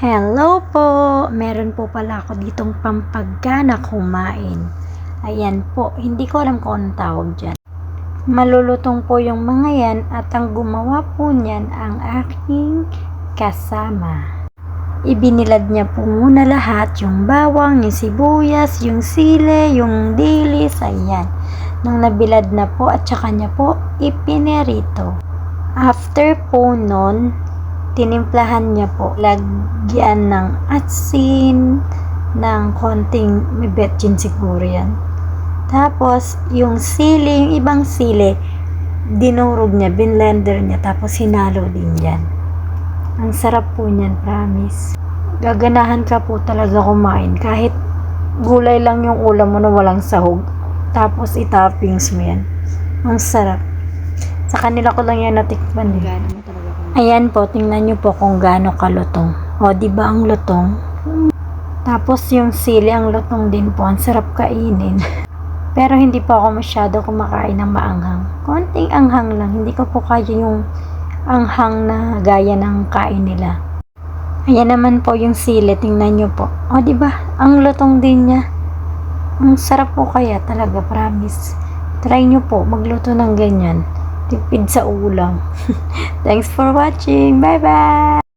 Hello po! Meron po pala ako ditong pampagana kumain. Ayan po, hindi ko alam kung anong tawag dyan. Malulutong po yung mga yan at ang gumawa po niyan ang aking kasama. Ibinilad niya po muna lahat, yung bawang, yung sibuyas, yung sili, yung dilis, ayan. Nung nabilad na po at saka niya po ipinerito. After po nun, tinimplahan niya po, lagyan ng asin, ng konting may betchin siguro yan. Tapos, yung sili, yung ibang sili, dinurog niya, binlender niya, tapos hinalo din yan. Ang sarap po niyan, promise. Gaganahan ka po talaga kumain, kahit gulay lang yung ulam mo na walang sahog. Tapos, itoppings mo yan. Ang sarap. Sa kanila ko lang yan natikman eh. Ayan po, tingnan nyo po kung gaano kalutong. O, di ba ang lutong? Tapos yung sili, ang lutong din po. Ang sarap kainin. Pero hindi po ako masyado kumakain ng maanghang. Konting anghang lang. Hindi ko po kaya yung anghang na gaya ng kain nila. Ayan naman po yung sili, tingnan nyo po. O, di ba? Ang lutong din niya. Ang sarap po kaya talaga, promise. Try nyo po, magluto ng ganyan. Tipid sa ulam. Thanks for watching. Bye-bye!